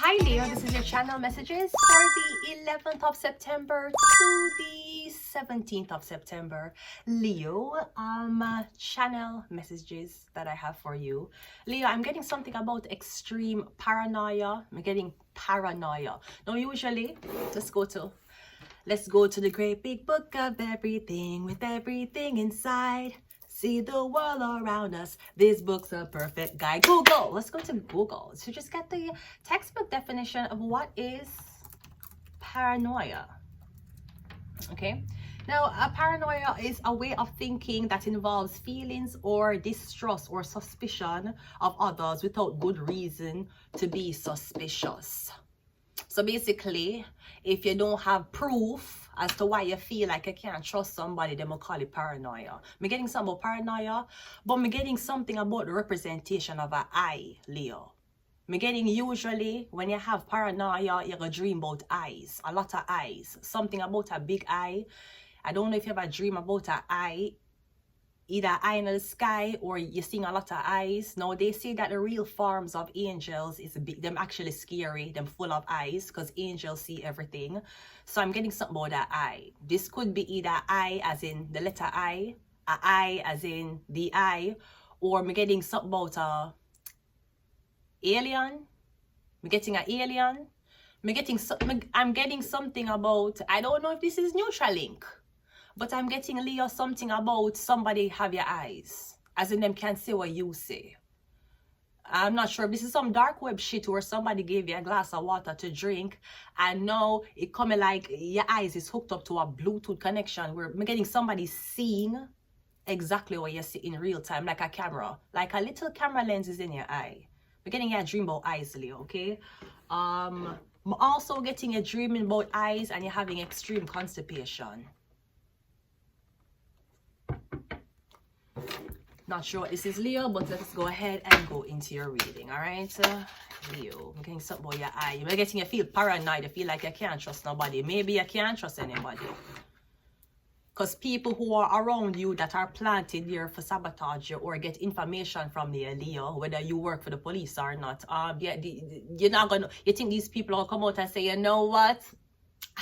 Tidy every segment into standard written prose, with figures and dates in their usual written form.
Hi Leo, this is your channel messages for the 11th of September to the 17th of September. Leo, channel messages that I have for you. Leo, I'm getting something about extreme paranoia. I'm getting paranoia. Now usually, let's go to the great big book of everything with everything inside. See the world around us. This book's a perfect guide. Google. Let's go to Google to just get the textbook definition of what is paranoia. Okay. Now, a paranoia is a way of thinking that involves feelings or distrust or suspicion of others without good reason to be suspicious. So basically, if you don't have proof as to why you feel like you can't trust somebody, then we'll call it paranoia. I'm getting something about paranoia, but I'm getting something about the representation of an eye, Leo. I'm getting usually when you have paranoia, you're going to dream about eyes, a lot of eyes, something about a big eye. I don't know if you ever dream about an eye, either eye in the sky or you're seeing a lot of eyes. Now they say that the real forms of angels is big, them actually scary, them full of eyes, because angels see everything. So I'm getting something about that eye. This could be either eye as in the letter I, a eye as in the eye, or I'm getting something about a alien. I'm getting an alien. I'm getting something about, I don't know if this is Neuralink. But I'm getting, Leo, something about somebody have your eyes. As in them can't see what you say. I'm not sure if this is some dark web shit where somebody gave you a glass of water to drink. And now it coming like your eyes is hooked up to a Bluetooth connection where I'm getting somebody seeing exactly what you see in real time. Like a camera. Like a little camera lens is in your eye. I'm getting a dream about eyes, Leo, okay? I'm also getting a dream about eyes and you're having extreme constipation. Not sure what this is, Leo, but let's go ahead and go into your reading, all right? Leo, I'm getting something about your eye. You're getting you feel paranoid. You feel like you can't trust nobody. Maybe you can't trust anybody. Because people who are around you that are planted there for sabotage you or get information from the Leo, whether you work for the police or not, you're not gonna, you think these people will come out and say, you know what?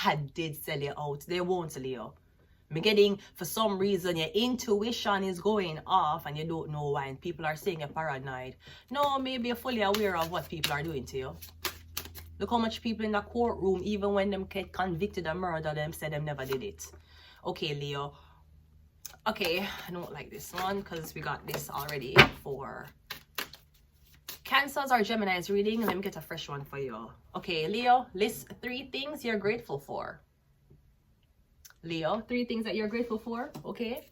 I did sell you out. They won't, Leo. I'm getting, for some reason, your intuition is going off and you don't know why. And people are saying you're paranoid. No, maybe you're fully aware of what people are doing to you. Look how much people in the courtroom, even when them get convicted of murder, them said them never did it. Okay, Leo. Okay, I don't like this one because we got this already for Cancers or Gemini's reading. Let me get a fresh one for you. Okay, Leo, list 3 things you're grateful for. Leo, 3 things that you're grateful for. Okay,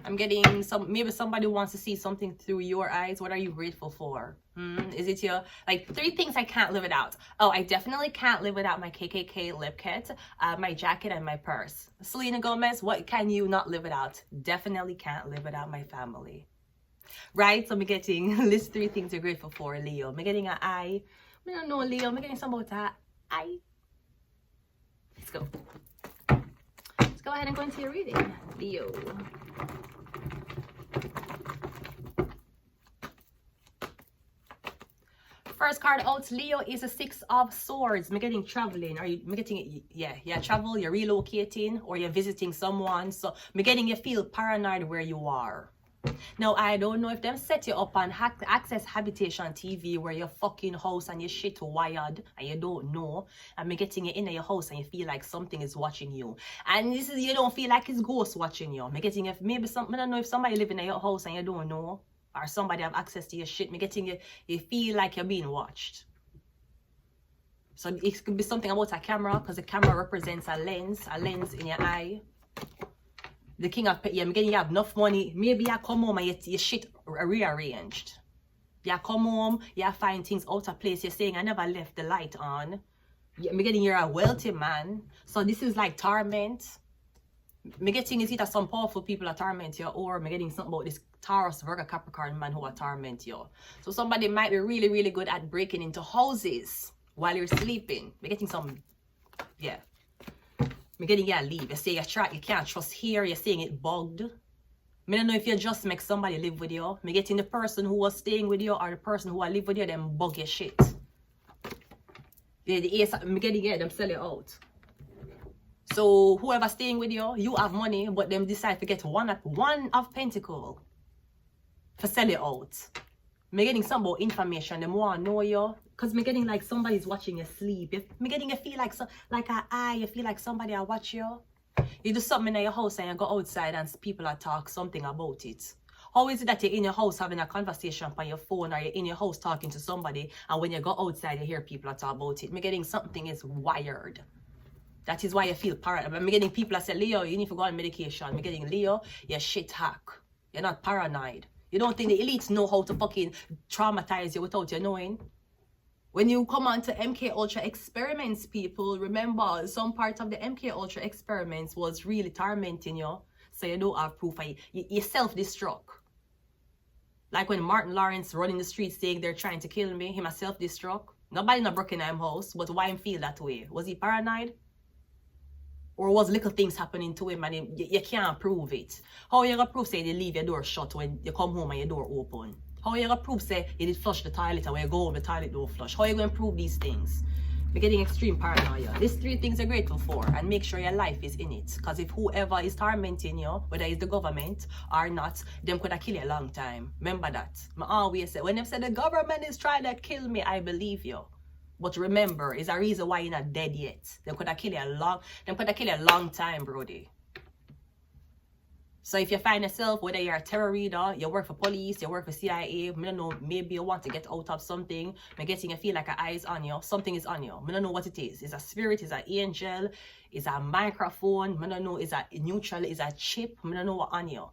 I'm getting some, maybe somebody wants to see something through your eyes. What are you grateful for? Is it your, like, 3 things I can't live without? Oh, I definitely can't live without my KKK lip kit, my jacket, and my purse. Selena Gomez, what can you not live without? Definitely can't live without my family. Right? So I'm getting list 3 things you're grateful for, Leo. I'm getting an eye. I don't know, Leo. I'm getting something about that eye. Let's go. Go ahead and go into your reading, Leo. First card out, Leo, is a 6 of Swords. I'm getting traveling. Are you getting, yeah, travel, you're relocating or you're visiting someone. So I'm getting you feel paranoid where you are. Now, I don't know if them set you up on Access Habitation TV where your fucking house and your shit wired and you don't know. And me getting you in your house and you feel like something is watching you. And this is, you don't feel like it's ghost watching you. Me getting you, maybe something, I don't know if somebody living in your house and you don't know. Or somebody have access to your shit. Me getting you feel like you're being watched. So it could be something about a camera because the camera represents a lens in your eye. The king of, yeah, I'm getting you have enough money. Maybe you come home and your shit rearranged. You come home, you find things out of place. You're saying, I never left the light on. I'm getting you're a wealthy man. So this is like torment. I'm getting is either some powerful people that torment you, or I'm getting something about this Taurus, Virgo, Capricorn man who will torment you. So somebody might be really, really good at breaking into houses while you're sleeping. I'm getting some, yeah. I'm getting you leave. You say you can't trust here. You're saying it bugged. I don't know if you just make somebody live with you. I'm getting the person who was staying with you or the person who will live with you, them bug your shit. The ace, I'm getting it, them sell it out. So whoever staying with you, you have money, but them decide to get one of Pentacle for sell it out. Me getting some about information, them want to know you. Cause me getting like somebody's watching you sleep. Me getting you feel like you feel like somebody I watch you. You do something in your house and you go outside and people are talk something about it. How is it that you're in your house having a conversation on your phone, or you're in your house talking to somebody, and when you go outside you hear people talk about it? Me getting something is wired. That is why you feel paranoid. I'm getting people that say, Leo, you need to go on medication. I'm getting, Leo, you're shit hack. You're not paranoid. You don't think the elites know how to fucking traumatize you without you knowing? When you come on to MK Ultra experiments, people, remember some part of the MK Ultra experiments was really tormenting you. So you don't have proof. You self-destruct. Like when Martin Lawrence running the streets saying they're trying to kill me, him a self-destruct. Nobody in a Buckingham house, but why him feel that way? Was he paranoid? Or was little things happening to him and you can't prove it? How you gonna prove say you leave your door shut when you come home and your door open? How you gonna prove say you did flush the toilet and when you go home the toilet don't flush? How you gonna prove these things? You're getting extreme paranoia. These 3 things you're grateful for, and make sure your life is in it. Because if whoever is tormenting you, whether it's the government or not, them could have killed you a long time. Remember that. I always say, when they say the government is trying to kill me, I believe you. But remember, it's a reason why you're not dead yet. They could have killed you a long time, brody. So if you find yourself, whether you're a terror reader, you work for police, you work for CIA, I don't know, maybe you want to get out of something, I'm getting you feel like an eye is on you, something is on you. I don't know what it is. It's a spirit, it's an angel, it's a microphone, I don't know, it's a neutral, it's a chip, I don't know what on you.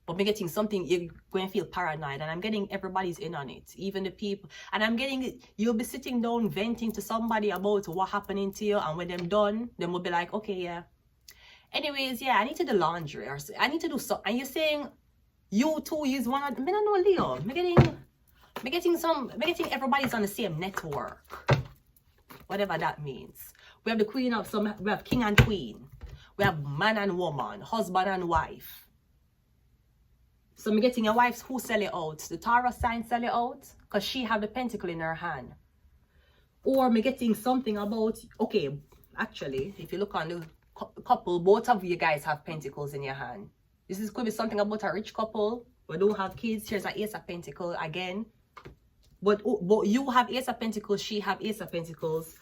But I'm getting something, you're going to feel paranoid, and I'm getting everybody's in on it, even the people. And I'm getting, you'll be sitting down venting to somebody about what happening to you, and when them done, them will be like, okay, yeah. Anyways, yeah, I need to do laundry, or I need to do something. And you're saying, you too use one of, I don't know, Leo. I'm getting everybody's on the same network. Whatever that means. We have the queen of some, we have king and queen. We have man and woman, husband and wife. So I'm getting a wife who sell it out. The Taurus sign sell it out because she have the pentacle in her hand. Or I'm getting something about, okay, actually, if you look on the couple, both of you guys have pentacles in your hand. Could be something about a rich couple who don't have kids. Here's an ace of pentacles again. But you have ace of pentacles, she have ace of pentacles.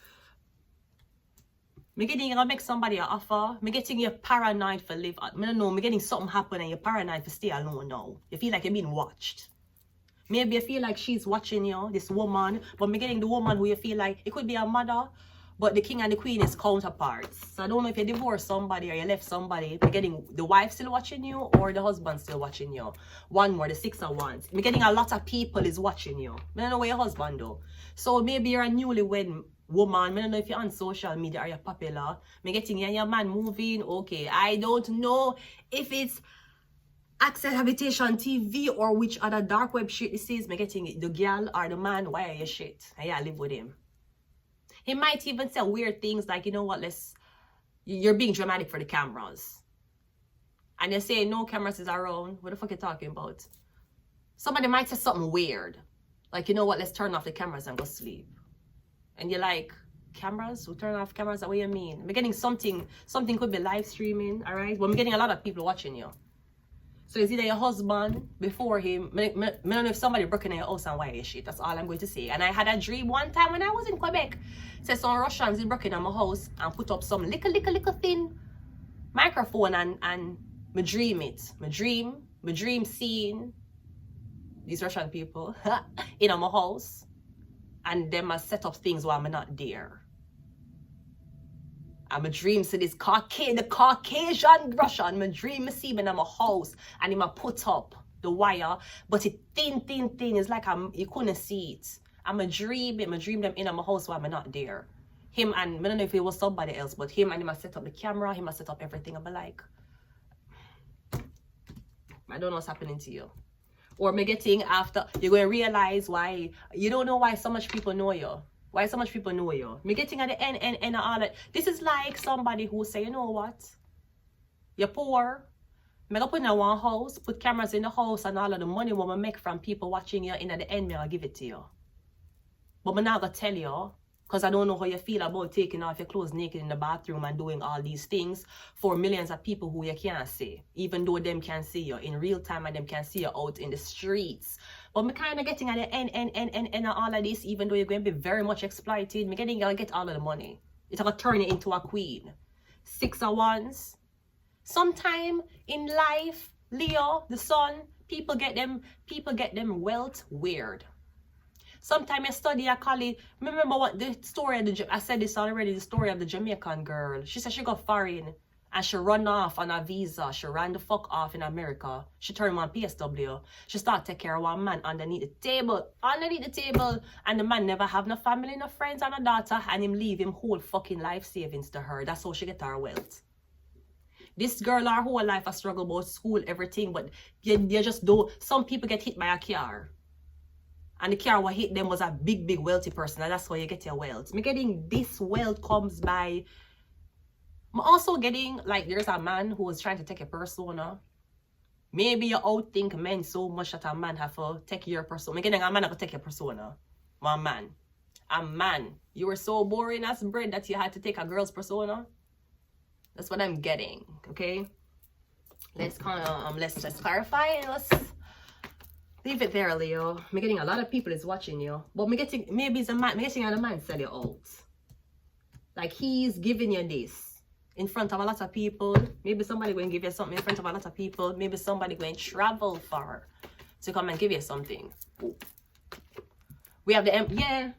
Me getting you gonna make somebody an offer. Me getting you paranoid for live. I don't know. Me getting something happen and you're paranoid for stay alone now. You feel like you're being watched. Maybe you feel like she's watching you, this woman. But me getting the woman who you feel like it could be a mother, but the king and the queen is counterparts. So I don't know if you divorced somebody or you left somebody. Me getting the wife still watching you or the husband still watching you. One more, the 6 of Wands. Me getting a lot of people is watching you. I don't know where your husband though. So maybe you're a newlywed woman. I don't know if you're on social media or you're popular. Me getting you and your man moving. Okay, I don't know if it's Access Habitation TV or which other dark web shit this is. Me getting the girl or the man. Why are you shit? And yeah, live with him. He might even say weird things like, you know what, you're being dramatic for the cameras. And you say no cameras is around. What the fuck are you talking about? Somebody might say something weird. Like, you know what, let's turn off the cameras and go sleep. And you're like, cameras? We'll turn off cameras? What do you mean? We're getting something could be live streaming, all right? But I'm getting a lot of people watching you. So it's either your husband before him. I don't know if somebody broke in your house and why you shit. That's all I'm going to say. And I had a dream one time when I was in Quebec. Said some Russians broke in my house and put up some little thin microphone and me dream it. Me dream seeing these Russian people in my house. And them must set up things while I'm not there. I'm a dream see this the Caucasian Russian. My dream I see him in my house and him put up the wire, but it thin. It's like you couldn't see it. I'm a dream them in my house while I'm not there. Him and I don't know if it was somebody else, but him and him set up the camera, him set up everything. I'm like, I don't know what's happening to you. Or me getting after you're going to realize why you don't know why so much people know you. Why so much people know you? Me getting at the end and all that. This is like somebody who say, you know what? You're poor. Me go put in one house, put cameras in the house and all of the money what I make from people watching you, and at the end me I'll give it to you. But me not gonna tell you Because I don't know how you feel about taking off your clothes naked in the bathroom and doing all these things for millions of people who you can't see. Even though them can see you in real time and them can see you out in the streets. But me kind of getting at the end of all of this, even though you're going to be very much exploited, me getting to get all of the money. It's going to turn you into a queen. 6 of Wands. Sometime in life, Leo, the sun, people get them wealth weird. Sometimes I study, I call it, remember what the story of I said this already, the story of the Jamaican girl. She said she got foreign and she run off on a visa. She ran the fuck off in America. She turned on PSW. She started take care of one man underneath the table. And the man never have no family, no friends, and a daughter. And him leave him whole fucking life savings to her. That's how she get her wealth. This girl, her whole life a struggle about school, everything. But you just don't. Some people get hit by a car. And the car what hit them was a big wealthy person. And that's how you get your wealth. Me getting this wealth comes by. I'm also getting, like, there's a man who was trying to take a persona. Maybe you outthink men so much that a man have to take your persona. I'm getting a man have to take your persona. One man. A man. You were so boring as bread that you had to take a girl's persona. That's what I'm getting. Okay? Let's kind of, let's clarify and let's leave it there, Leo. I'm getting a lot of people is watching you. But I'm getting, maybe it's a man, I'm getting a man sell you out. Like, he's giving you this in front of a lot of people. Maybe somebody going to give you something in front of a lot of people. Maybe somebody going to travel far to come and give you something. Ooh. We have the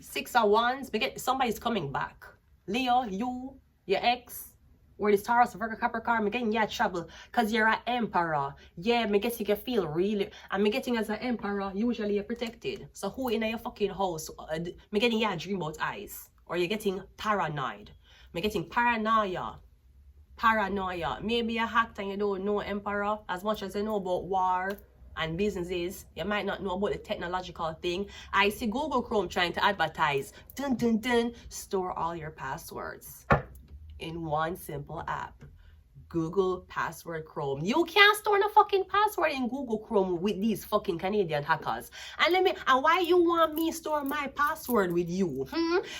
6 of Wands. Somebody's coming back. Leo, you, your ex, or this Taurus, Virgo, Capricorn, I'm getting trouble because you're an emperor. Yeah, me getting you feel really, and me getting as an emperor, usually you're protected. So who in your fucking house, me getting dream about eyes, or you're getting paranoid. Me getting paranoia. Maybe you're hacked and you don't know emperor as much as you know about war and businesses. You might not know about the technological thing. I see Google Chrome trying to advertise. Store all your passwords in one simple app. Google password Chrome. You can't store no fucking password in Google Chrome with these fucking Canadian hackers. And why you want me store my password with you?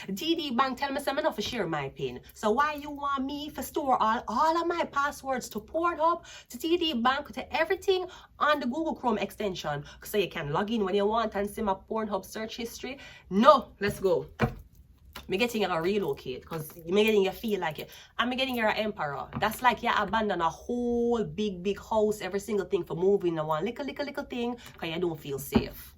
TD Bank tell me I'm enough to share my pin. So why you want me to store all of my passwords to Pornhub, to TD Bank, to everything on the Google Chrome extension? So you can log in when you want and see my Pornhub search history? No, let's go. Me getting you to relocate because me getting you feel like it. And me getting you an emperor. That's like you abandon a whole big house, every single thing for moving the one little thing because you don't feel safe.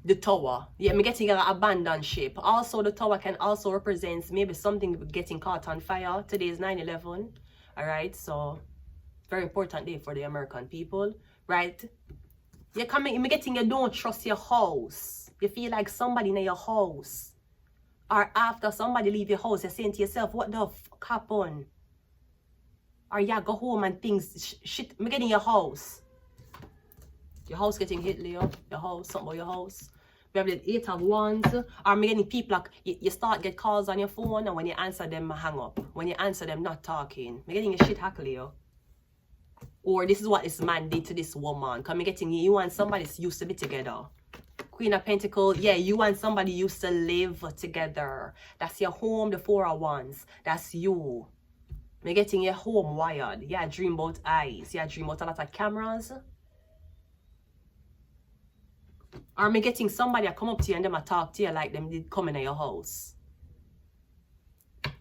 The tower. Yeah, me getting you an abandoned ship. Also, the tower can also represent maybe something getting caught on fire. Today is 9/11. Alright, so very important day for the American people. Right? You're coming, me getting you don't trust your house. You feel like somebody in your house. Or after somebody leave your house, you're saying to yourself, what the fuck happened? Or you go home and things, shit, me getting your house. Your house getting hit, Leo. Your house, something about your house. We have the 8 of Wands. Or me getting people like, you start get calls on your phone and when you answer them, hang up. When you answer them, not talking. Me getting your shit hack, Leo. Or this is what this man did to this woman. Because me getting you and somebody used to be together. Queen of Pentacles, yeah, you and somebody used to live together. That's your home, the 4 of Wands. That's you. Me getting your home wired. Yeah, dream about eyes. Yeah, dream about a lot of cameras. Or me getting somebody come up to you and them talk to you like them did come in your house.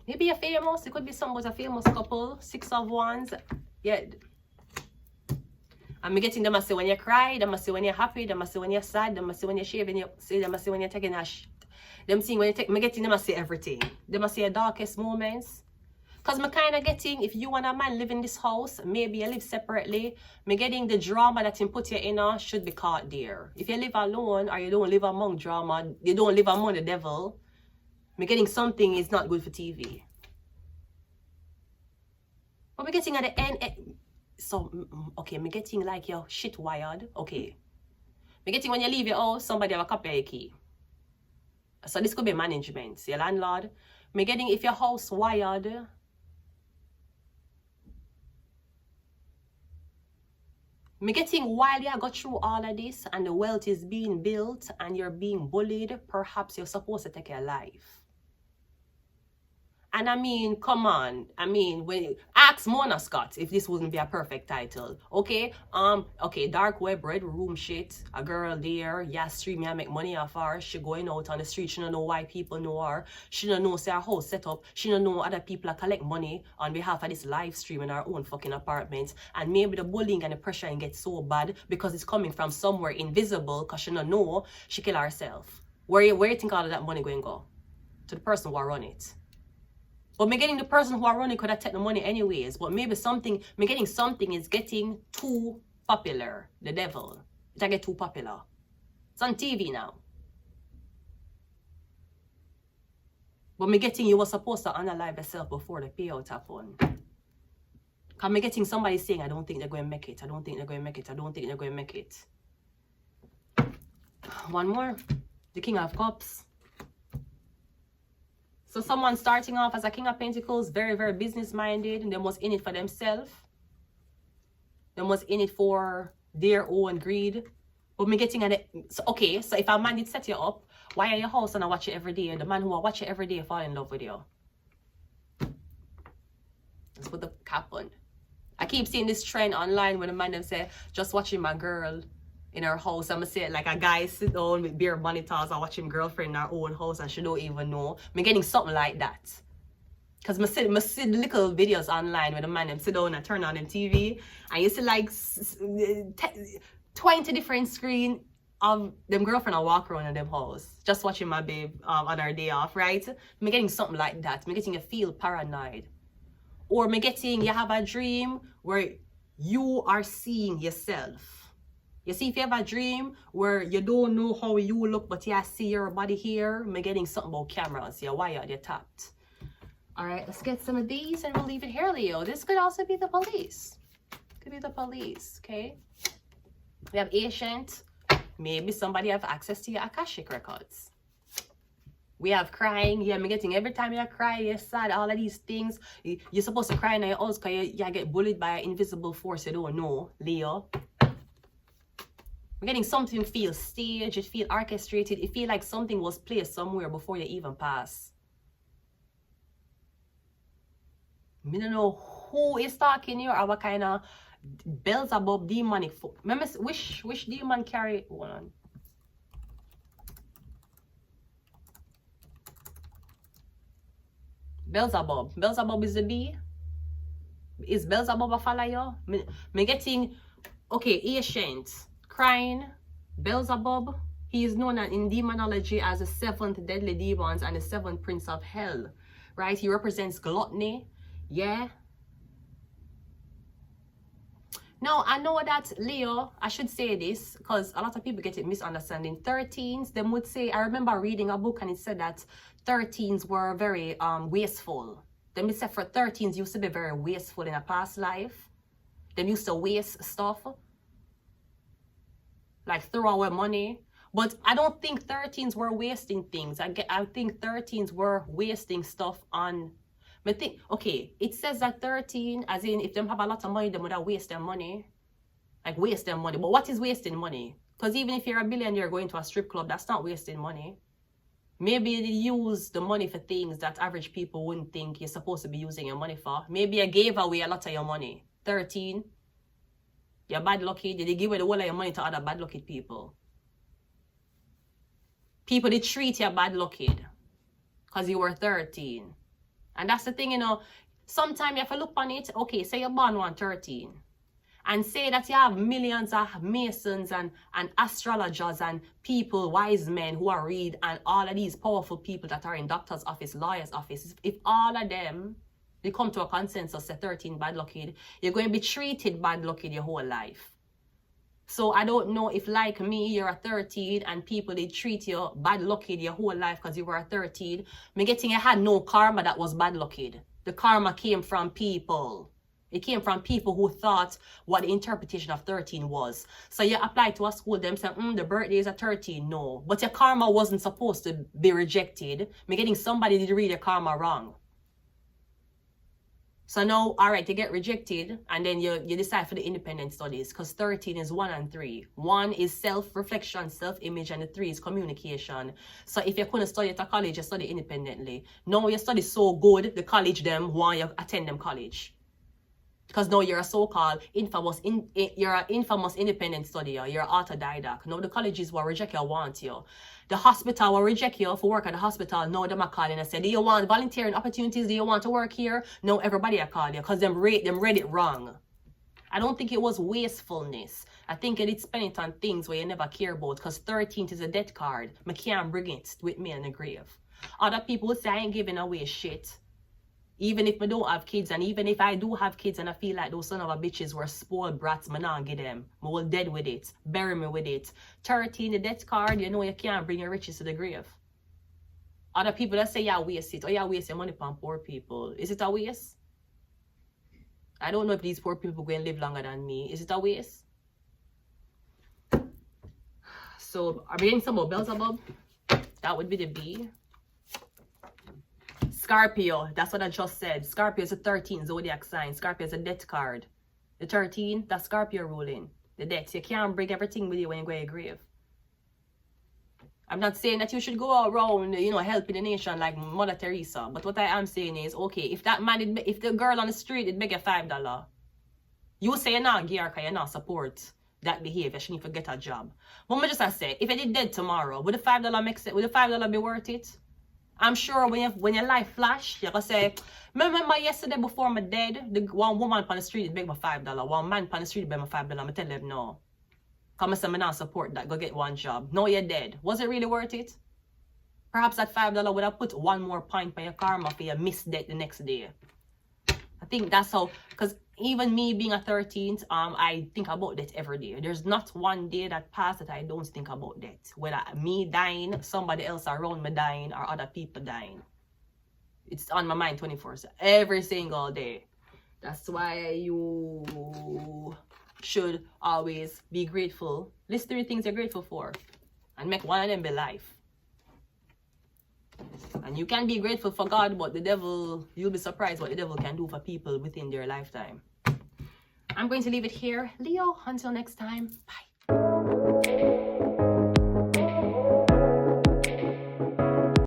Maybe you're famous. It could be somebody a famous couple. 6 of Wands. Yeah. And me getting them say when you cry, them say when you're happy, them say when you're sad, them say when you're shaving, them say when you're taking a shit. Them saying when you take, me getting them say everything. Them say your darkest moments. Because me kind of getting, if you and a man live in this house, maybe you live separately, me getting the drama that you put you in should be caught there. If you live alone or you don't live among drama, you don't live among the devil, me getting something is not good for TV. But me getting at the end, so, okay, me getting like your shit wired. Okay. Me getting when you leave your house, somebody have a copy of your key. So this could be management. Your landlord. Me getting if your house wired. Me getting while you go through all of this and the wealth is being built and you're being bullied, perhaps you're supposed to take your life. And I mean, come on. I mean, when ask Mona Scott if this wouldn't be a perfect title. Okay? Okay, dark web, red room shit. A girl there, yeah, streaming and make money off her. She going out on the street. She don't know why people know her. She don't know say her house set up. She don't know other people are collect money on behalf of this live stream in her own fucking apartment. And maybe the bullying and the pressure gets so bad because it's coming from somewhere invisible because she don't know she kill herself. Where you think all of that money going to go? To the person who run it. But me getting the person who are running could have taken the money anyways. But maybe me getting something is getting too popular. The devil. It get too popular. It's on TV now. But me getting you were supposed to unalive yourself before the payout happen. Cause me getting somebody saying, I don't think they're going to make it. I don't think they're going to make it. I don't think they're going to make it. One more. The King of Cups. So someone starting off as a King of Pentacles, very, very business-minded, and them was in it for themselves. Them was in it for their own greed. But me getting at it. So, okay, so if a man did set you up, why are your house and I watch it every day? And the man who I watch it every day fall in love with you. Let's put the cap on. I keep seeing this trend online when the man them say, just watching my girl in her house. I'm gonna say like a guy sit down with bare monitors and watching girlfriend in her own house and she don't even know. Me getting something like that. Cause me see little videos online where the man them sit down and turn on them TV and you see like 20 different screen of them girlfriend and walk around in them house. Just watching my babe on her day off, right? Me getting something like that. Me getting you feel paranoid. Or me getting you have a dream where you are seeing yourself. You see, if you have a dream where you don't know how you look, but you see your body here, I'm getting something about cameras. You're wired, you're tapped. All right, let's get some of these and we'll leave it here, Leo. This could also be the police. Could be the police, okay? We have Ancient. Maybe somebody have access to your Akashic records. We have crying. Yeah, I'm getting every time you cry, you're sad, all of these things. You're supposed to cry in your house because you get bullied by an invisible force you don't know, Leo. I'm getting something feel staged, it feel orchestrated, it feel like something was placed somewhere before you even pass. I don't know who is talking here or what kind of Beelzebub demonic. Remember which demon carry one? Beelzebub. Beelzebub is the bee. Is Beelzebub a follower? Me getting okay, Ancient. Crying, Beelzebub, he is known in demonology as the 7th deadly demons and the 7th prince of hell, right? He represents gluttony, yeah. Now, I know that Leo, I should say this because a lot of people get it misunderstanding. 13s, them would say, I remember reading a book and it said that 13s were very wasteful. Them said for 13s used to be very wasteful in a past life. Them used to waste stuff. Like throw away money. But I don't think 13s were wasting things. I think 13s were wasting stuff on. But think, okay, it says that 13, as in if them have a lot of money, they would have waste their money. Like waste their money. But what is wasting money? Because even if you're a billionaire going to a strip club, that's not wasting money. Maybe they use the money for things that average people wouldn't think you're supposed to be using your money for. Maybe you gave away a lot of your money. 13. You're bad lucky. Did they give away the whole of your money to other bad lucky people? People did treat you bad lucky because you were 13. And that's the thing, you know. Sometimes you have to look on it. Okay, say you're born on 13. And say that you have millions of masons and astrologers and people, wise men who are read and all of these powerful people that are in doctor's office, lawyer's office. If all of them, they come to a consensus at 13 bad lucky, you're going to be treated bad lucky your whole life. So I don't know if like me, you're a 13 and people, they treat you bad lucky your whole life because you were a 13. Me getting you had no karma that was bad lucky. The karma came from people. It came from people who thought what the interpretation of 13 was. So you apply to a school, them say, the birthday is a 13. No. But your karma wasn't supposed to be rejected. Me getting somebody did read your karma wrong. So now, all right, you get rejected, and then you decide for the independent studies, because 13 is 1 and 3. 1 is self-reflection, self-image, and the 3 is communication. So if you couldn't study at a college, you study independently. Now you study so good, the college them want you attend them college. Because now you're a so-called infamous, you're an infamous independent studier. You're an autodidact. Now the colleges will reject you, want you. The hospital will reject you for work at the hospital. Now them are calling and say, do you want volunteering opportunities? Do you want to work here? No, everybody are calling you because them read it wrong. I don't think it was wastefulness. I think it is spending it on things where you never care about, because 13th is a death card. I can't bring it with me in the grave. Other people would say I ain't giving away shit. Even if I don't have kids, and even if I do have kids and I feel like those son of a bitches were spoiled brats, I not get them. I will dead with it. Bury me with it. 13, the death card, you know you can't bring your riches to the grave. Other people that say, yeah, waste it. Or yeah, waste your money on poor people. Is it a waste? I don't know if these poor people going to live longer than me. Is it a waste? So, are we getting some more Beelzebub? That would be the B. Scorpio, that's what I just said. Scorpio is a 13 zodiac sign. Scorpio is a death card. The 13, that's Scorpio ruling. The death. You can't bring everything with you when you go to your grave. I'm not saying that you should go around, you know, helping the nation like Mother Teresa. But what I am saying is, okay, if that man, if the girl on the street, it beg you $5, you say you're not gear because you're not support that behavior. She need to get a job. But I just say, if I did dead tomorrow, would the $5 make sense? Would the $5 be worth it? I'm sure when your life flash, you're gonna say, remember yesterday before I'm dead, the one woman on the street beg me $5. One man on the street beg me $5. I'm tell them no. Come say me not support that. Go get one job. No, you're dead. Was it really worth it? Perhaps that $5 would have put one more point on your karma for your missed death the next day. I think that's how, because even me being a 13th, I think about that every day. There's not one day that passes that I don't think about that. Whether me dying, somebody else around me dying, or other people dying. It's on my mind 24/7, every single day. That's why you should always be grateful. List 3 things you're grateful for, and make one of them be life. And you can be grateful for God, but the devil, you'll be surprised what the devil can do for people within their lifetime. I'm going to leave it here. Leo, until next time, bye.